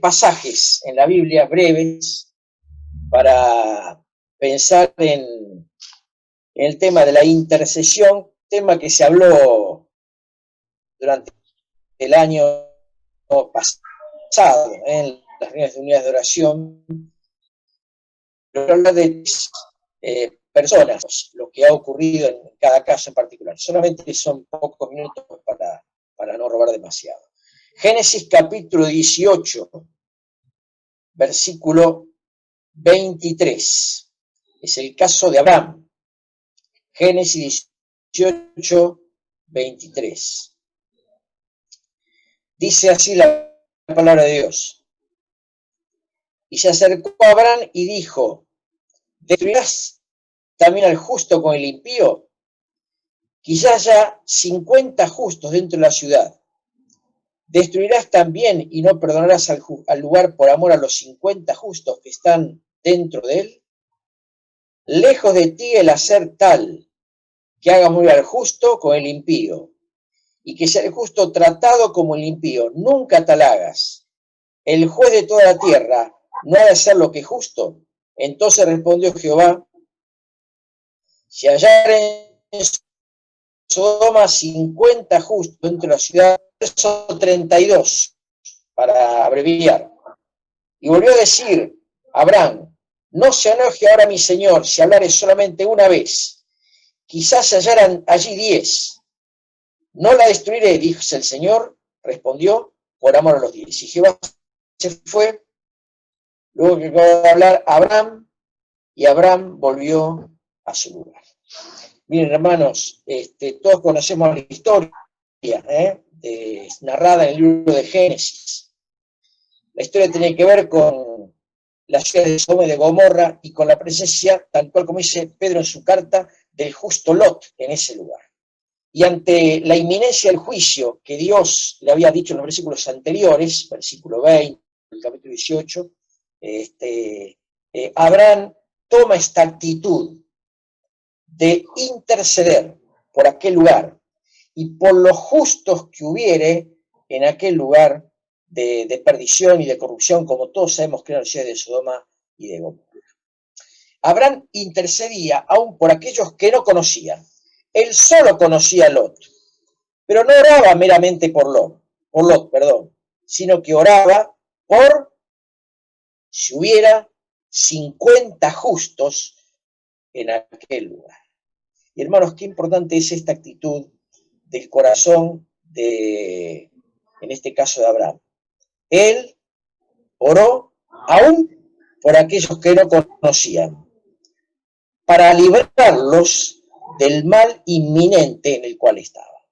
pasajes en la Biblia breves para pensar en el tema de la intercesión, tema que se habló durante el año pasado en las reuniones de unidades de oración, pero hablar de personas, lo que ha ocurrido en cada caso en particular. Solamente son pocos minutos para no robar demasiado. Génesis capítulo 18, versículo 23. Es el caso de Abraham. Génesis 18, 23. Dice así la palabra de Dios. Y se acercó a Abraham y dijo, ¿destruirás también al justo con el impío? Quizás haya 50 justos dentro de la ciudad. ¿Destruirás también y no perdonarás al lugar por amor a los 50 justos que están dentro de él? Lejos de ti el hacer tal que haga morir al justo con el impío, y que sea el justo tratado como el impío. Nunca tal hagas. El juez de toda la tierra no ha de hacer lo que es justo. Entonces respondió Jehová, si hallaren en Sodoma 50 justos dentro de la ciudad, son 32, para abreviar. Y volvió a decir Abraham, no se enoje ahora mi señor si hablare solamente una vez. Quizás se hallaran allí 10. No la destruiré, dice el Señor, respondió, por amor a los 10. Y Jehová se fue, luego que acabó de hablar Abraham, y Abraham volvió a su lugar. Miren, hermanos, todos conocemos la historia narrada en el libro de Génesis. La historia tiene que ver con la ciudad de Sodoma y de Gomorra y con la presencia, tal cual como dice Pedro en su carta, del justo Lot en ese lugar. Y ante la inminencia del juicio que Dios le había dicho en los versículos anteriores, versículo 20, el capítulo 18, Abraham toma esta actitud de interceder por aquel lugar y por los justos que hubiere en aquel lugar de perdición y de corrupción, como todos sabemos que era la ciudad de Sodoma y de Gomorra. Abraham intercedía aún por aquellos que no conocía. Él solo conocía a Lot, pero no oraba meramente por Lot, sino que oraba por si hubiera 50 justos en aquel lugar. Y hermanos, qué importante es esta actitud del corazón en este caso de Abraham. Él oró aún por aquellos que no conocían, para librarlos del mal inminente en el cual estaba.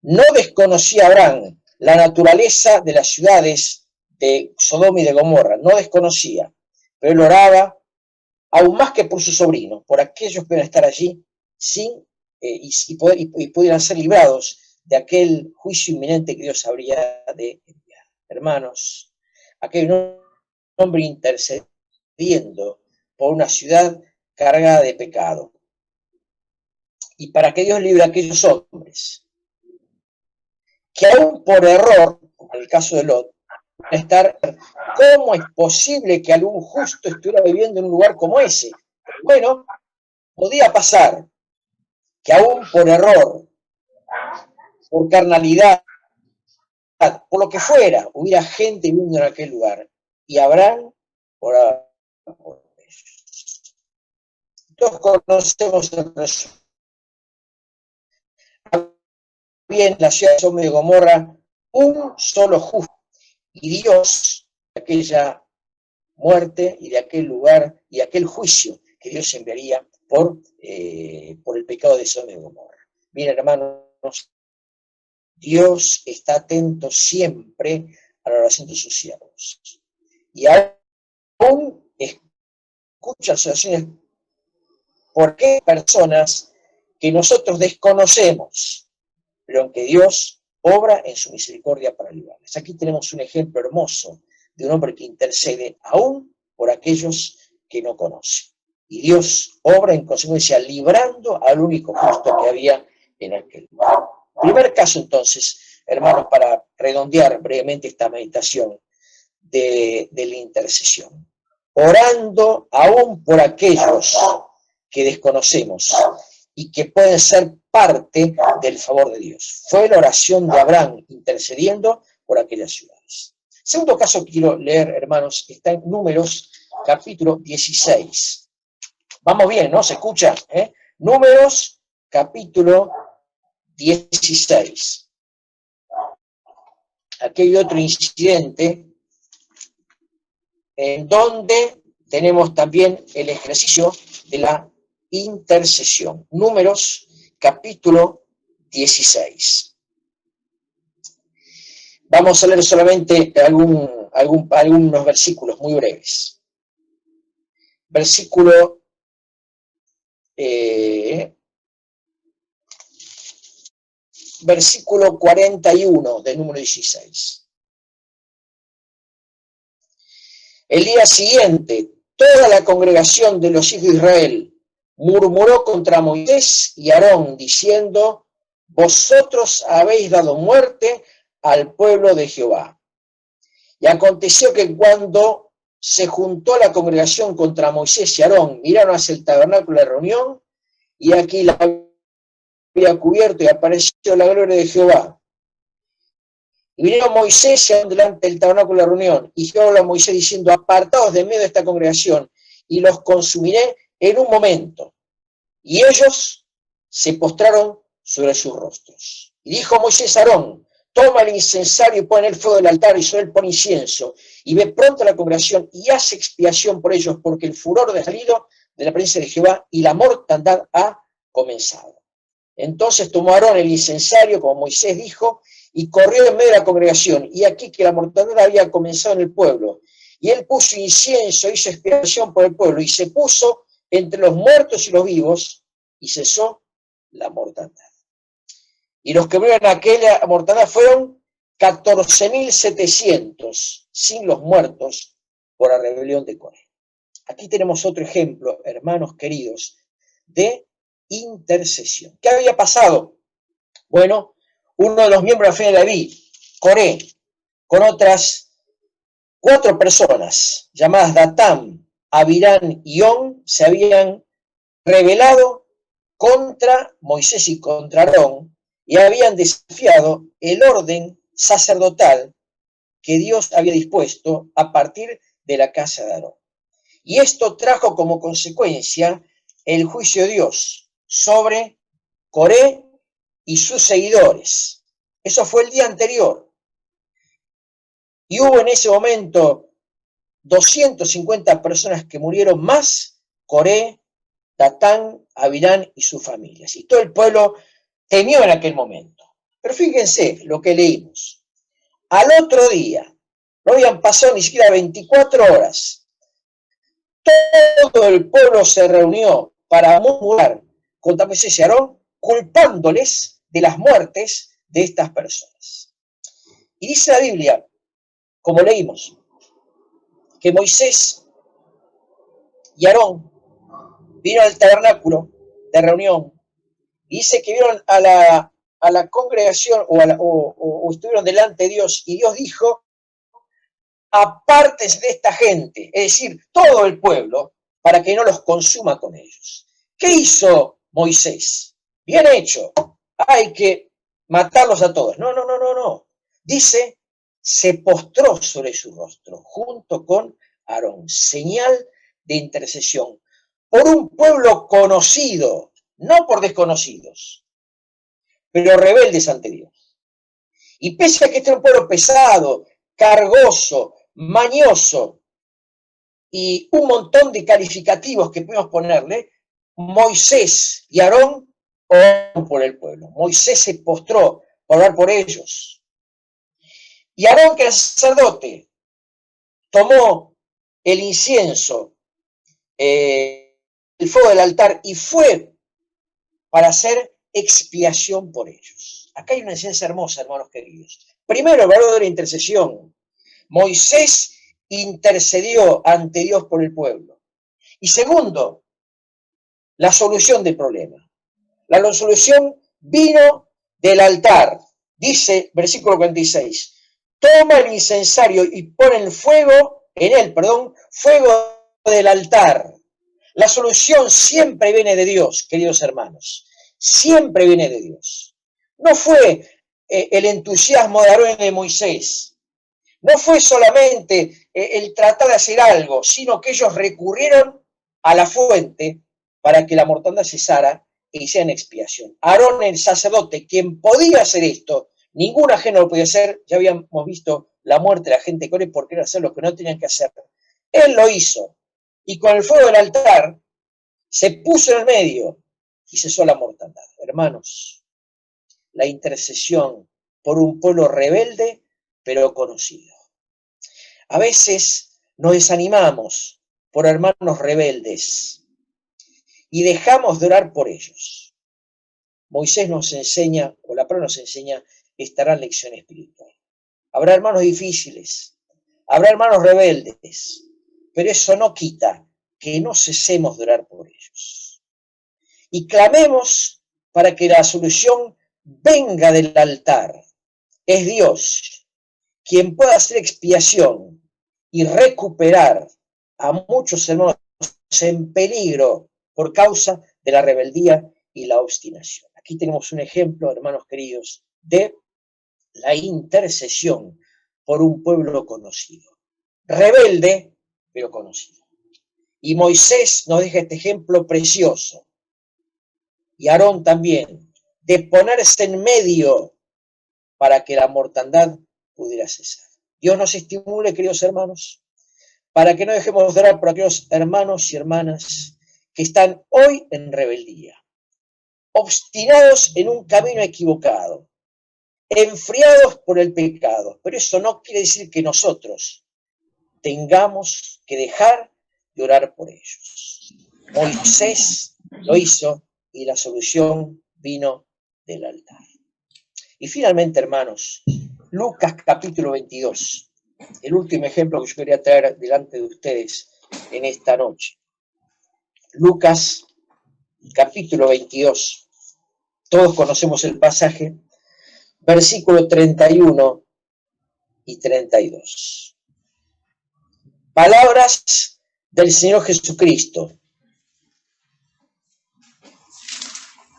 No desconocía Abraham la naturaleza de las ciudades de Sodoma y de Gomorra, no desconocía, pero él oraba aún más que por su sobrino, por aquellos que iban a estar allí y pudieran ser librados de aquel juicio inminente que Dios habría de enviar. Hermanos, aquí hay un hombre intercediendo por una ciudad cargada de pecado. Y para que Dios libre a aquellos hombres que aún por error, como en el caso de Lot, ¿cómo es posible que algún justo estuviera viviendo en un lugar como ese? Bueno, podía pasar que aún por error, por carnalidad, por lo que fuera, hubiera gente viviendo en aquel lugar. Y Abraham oraba por ellos. Todos conocemos el resumen. Bien, la ciudad de Sodoma y Gomorra, un solo justo. Y Dios, de aquella muerte y de aquel lugar y de aquel juicio que Dios enviaría por el pecado de Sodoma y Gomorra. Miren, hermanos, Dios está atento siempre a la oración de sus siervos. Y aún escucha las oraciones porque hay personas que nosotros desconocemos, pero aunque Dios obra en su misericordia para librarles. Aquí tenemos un ejemplo hermoso de un hombre que intercede aún por aquellos que no conocen. Y Dios obra en consecuencia librando al único justo que había en aquel lugar. Primer caso entonces, hermanos, para redondear brevemente esta meditación, de la intercesión, orando aún por aquellos que desconocemos y que pueden ser parte del favor de Dios. Fue la oración de Abraham intercediendo por aquellas ciudades. Segundo caso que quiero leer, hermanos, está en Números capítulo 16. Vamos bien, ¿no? ¿Se escucha? Números capítulo 16. Aquí hay otro incidente en donde tenemos también el ejercicio de la intercesión. Números capítulo 16. Vamos a leer solamente algunos versículos muy breves. Versículo 41 del número 16. El día siguiente, toda la congregación de los hijos de Israel murmuró contra Moisés y Aarón, diciendo: vosotros habéis dado muerte al pueblo de Jehová. Y aconteció que cuando se juntó la congregación contra Moisés y Aarón, miraron hacia el tabernáculo de reunión, y aquí la había cubierto y apareció la gloria de Jehová. Y vinieron Moisés y Aarón delante del tabernáculo de reunión, y Jehová habló a Moisés diciendo: apartaos de medio de esta congregación, y los consumiré en un momento. Y ellos se postraron sobre sus rostros. Y dijo Moisés a Aarón: toma el incensario y pon el fuego del altar, y sobre él pon incienso, y ve pronto a la congregación, y haz expiación por ellos, porque el furor ha salido de la presencia de Jehová, y la mortandad ha comenzado. Entonces tomó Aarón el incensario, como Moisés dijo, y corrió en medio de la congregación, y aquí que la mortandad había comenzado en el pueblo. Y él puso incienso, hizo expiación por el pueblo, y se puso entre los muertos y los vivos, y cesó la mortandad. Y los que murieron en aquella mortandad fueron 14.700, sin los muertos, por la rebelión de Coré. Aquí tenemos otro ejemplo, hermanos queridos, de intercesión. ¿Qué había pasado? Bueno, uno de los miembros de la familia de Leví, Coré, con otras 4 personas, llamadas Datán, Abirán y On, se habían rebelado contra Moisés y contra Aarón, y habían desafiado el orden sacerdotal que Dios había dispuesto a partir de la casa de Aarón. Y esto trajo como consecuencia el juicio de Dios sobre Coré y sus seguidores. Eso fue el día anterior. Y hubo en ese momento 250 personas que murieron, más Coré, Datán, Abirán y sus familias. Y todo el pueblo temió en aquel momento. Pero fíjense lo que leímos. Al otro día, no habían pasado ni siquiera 24 horas, todo el pueblo se reunió para murmurar contra Moisés y Aarón, culpándoles de las muertes de estas personas. Y dice la Biblia, como leímos, que Moisés y Aarón vino al tabernáculo de reunión, y dice que vieron a la congregación o estuvieron delante de Dios, y Dios dijo: apártense de esta gente, es decir, todo el pueblo, para que no los consuma con ellos. ¿Qué hizo Moisés? Bien hecho, hay que matarlos a todos. No. Dice, se postró sobre su rostro junto con Aarón, señal de intercesión, por un pueblo conocido, no por desconocidos, pero rebeldes ante Dios. Y pese a que este es un pueblo pesado, cargoso, mañoso y un montón de calificativos que podemos ponerle, Moisés y Aarón oraron por el pueblo. Moisés se postró para orar por ellos. Y Aarón, que era sacerdote, tomó el incienso, el fuego del altar, y fue para hacer expiación por ellos. Acá hay una enseñanza hermosa, hermanos queridos. Primero, el valor de la intercesión. Moisés intercedió ante Dios por el pueblo. Y segundo, la solución del problema. La solución vino del altar. Dice, versículo 46, toma el incensario y pone el fuego, en él, perdón, fuego del altar. La solución siempre viene de Dios, queridos hermanos. Siempre viene de Dios. No fue el entusiasmo de Aarón y de Moisés. No fue solamente el tratar de hacer algo, sino que ellos recurrieron a la fuente para que la mortandad cesara e hicieran expiación. Aarón, el sacerdote, quien podía hacer esto, ningún ajeno lo podía hacer. Ya habíamos visto la muerte de la gente con él por querer hacer lo que no tenían que hacer. Él lo hizo. Y con el fuego del altar se puso en el medio y cesó la mortandad. Hermanos, la intercesión por un pueblo rebelde, pero conocido. A veces nos desanimamos por hermanos rebeldes y dejamos de orar por ellos. Moisés nos enseña, o la palabra nos enseña, esta gran lección espiritual. Habrá hermanos difíciles, habrá hermanos rebeldes, pero eso no quita que no cesemos de orar por ellos. Y clamemos para que la solución venga del altar. Es Dios quien pueda hacer expiación y recuperar a muchos hermanos en peligro por causa de la rebeldía y la obstinación. Aquí tenemos un ejemplo, hermanos queridos, de la intercesión por un pueblo conocido. Rebelde, pero conocido. Y Moisés nos deja este ejemplo precioso. Y Aarón también, de ponerse en medio para que la mortandad pudiera cesar. Dios nos estimule, queridos hermanos, para que no dejemos de orar por aquellos hermanos y hermanas que están hoy en rebeldía, obstinados en un camino equivocado, enfriados por el pecado. Pero eso no quiere decir que nosotros tengamos que dejar de orar por ellos. Moisés lo hizo y la solución vino del altar. Y finalmente, hermanos, Lucas capítulo 22, el último ejemplo que yo quería traer delante de ustedes en esta noche. Lucas capítulo 22, todos conocemos el pasaje, versículo 31 y 32. Palabras del Señor Jesucristo.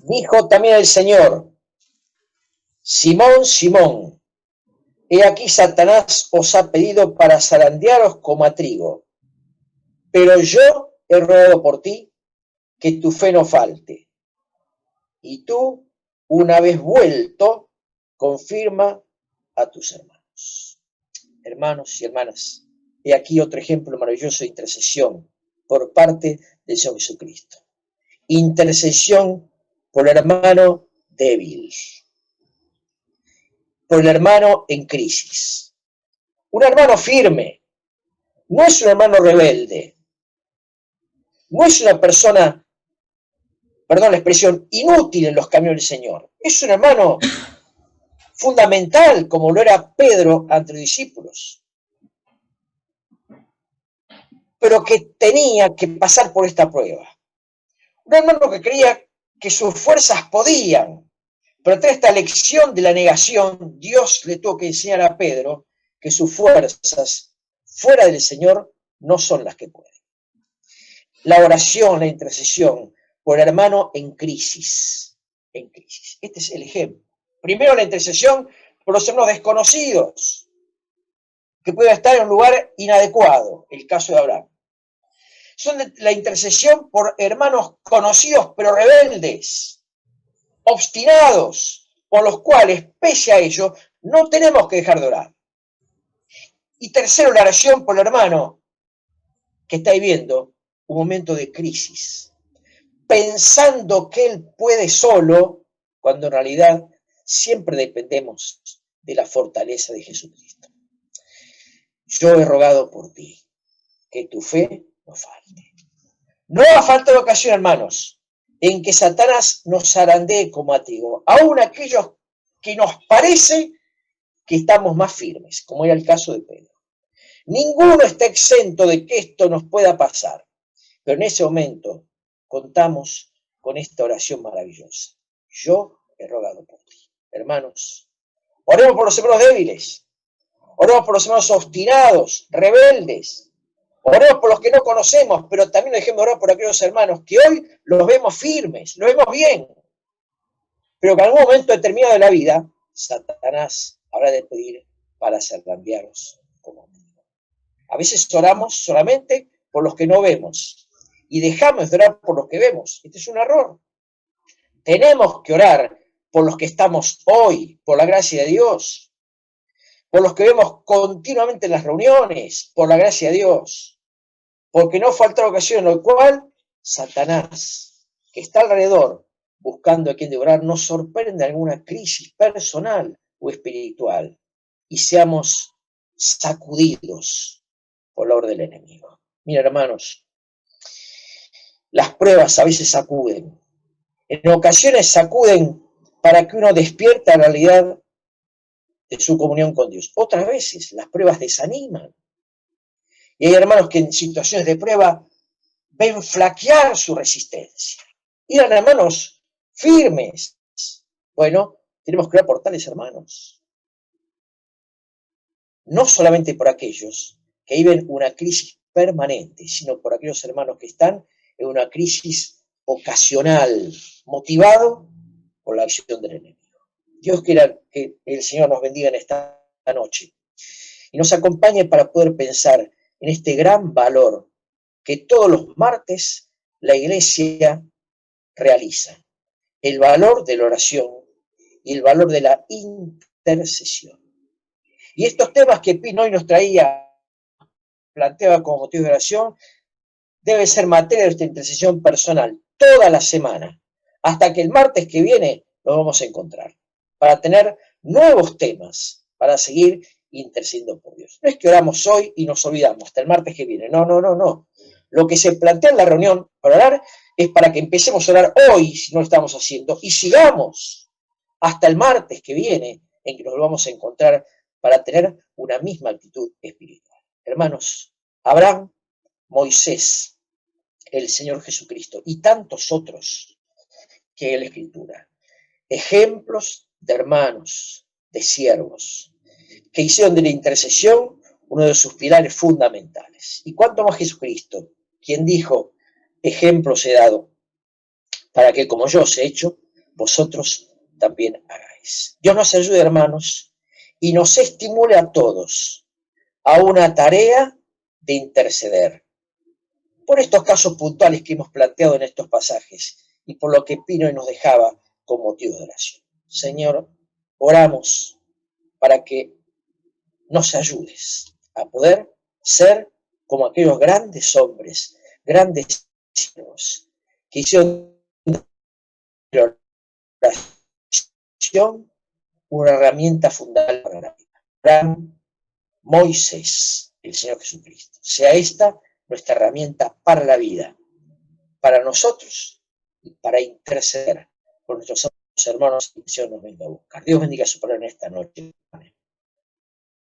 Dijo también el Señor: Simón, Simón, he aquí Satanás os ha pedido para zarandearos como a trigo, pero yo he rogado por ti que tu fe no falte. Y tú, una vez vuelto, confirma a tus hermanos. Hermanos y hermanas, he aquí otro ejemplo maravilloso de intercesión por parte del Señor Jesucristo. Intercesión por el hermano débil, por el hermano en crisis. Un hermano firme, no es un hermano rebelde, no es una persona, perdón la expresión, inútil en los caminos del Señor. Es un hermano fundamental, como lo era Pedro ante los discípulos, pero que tenía que pasar por esta prueba. Un hermano que creía que sus fuerzas podían, pero tras esta lección de la negación, Dios le tuvo que enseñar a Pedro que sus fuerzas fuera del Señor no son las que pueden. La oración, la intercesión por el hermano en crisis. En crisis. Este es el ejemplo. Primero la intercesión por los hermanos desconocidos, que pueden estar en un lugar inadecuado, el caso de Abraham. Son la intercesión por hermanos conocidos pero rebeldes, obstinados, por los cuales, pese a ello, no tenemos que dejar de orar. Y tercero, la oración por el hermano que está viviendo un momento de crisis, pensando que él puede solo, cuando en realidad siempre dependemos de la fortaleza de Jesucristo. Yo he rogado por ti, que tu fe no falte. No va a faltar ocasión, hermanos, en que Satanás nos zarandee como a trigo, aún aquellos que nos parece que estamos más firmes, como era el caso de Pedro. Ninguno está exento de que esto nos pueda pasar, pero en ese momento contamos con esta oración maravillosa. Yo he rogado por ti. Hermanos, oremos por los hermanos débiles, Oremos por los hermanos obstinados, rebeldes. Oremos por los que no conocemos, pero también dejemos orar por aquellos hermanos que hoy los vemos firmes, los vemos bien, pero que en algún momento determinado de la vida, Satanás habrá de pedir para zarandearos como trigo. A veces oramos solamente por los que no vemos y dejamos de orar por los que vemos. Este es un error. Tenemos que orar por los que estamos hoy, por la gracia de Dios, por los que vemos continuamente en las reuniones, por la gracia de Dios, porque no falta ocasión en la cual Satanás, que está alrededor buscando a quien devorar, nos sorprende alguna crisis personal o espiritual y seamos sacudidos por la orden del enemigo. Mira, hermanos, las pruebas a veces sacuden. En ocasiones sacuden para que uno despierte a la realidad de su comunión con Dios. Otras veces las pruebas desaniman. Y hay hermanos que en situaciones de prueba ven flaquear su resistencia. Y eran hermanos firmes. Bueno, tenemos que orar por tales hermanos. No solamente por aquellos que viven una crisis permanente, sino por aquellos hermanos que están en una crisis ocasional, motivado por la acción del enemigo. Dios quiera que el Señor nos bendiga en esta noche y nos acompañe para poder pensar en este gran valor que todos los martes la Iglesia realiza. El valor de la oración y el valor de la intercesión. Y estos temas que Pino hoy nos planteaba como motivo de oración, debe ser materia de esta intercesión personal toda la semana, hasta que el martes que viene nos vamos a encontrar, para tener nuevos temas, para seguir intercediendo por Dios. No es que oramos hoy y nos olvidamos hasta el martes que viene, no. Lo que se plantea en la reunión para orar es para que empecemos a orar hoy, si no lo estamos haciendo, y sigamos hasta el martes que viene, en que nos vamos a encontrar para tener una misma actitud espiritual. Hermanos, Abraham, Moisés, el Señor Jesucristo y tantos otros que hay en la Escritura, ejemplos de hermanos, de siervos, que hicieron de la intercesión uno de sus pilares fundamentales. Y cuánto más Jesucristo, quien dijo, ejemplos he dado, para que como yo os he hecho, vosotros también hagáis. Dios nos ayude, hermanos, y nos estimule a todos a una tarea de interceder por estos casos puntuales que hemos planteado en estos pasajes y por lo que Pino nos dejaba como motivo de oración. Señor, oramos para que nos ayudes a poder ser como aquellos grandes hombres, grandes siervos, que hicieron de la oración una herramienta fundamental para la vida. Abraham, Moisés, el Señor Jesucristo. Sea esta nuestra herramienta para la vida, para nosotros y para interceder por nuestros hermanos que el Señor nos venga a buscar. Dios bendiga su palabra en esta noche. Amén.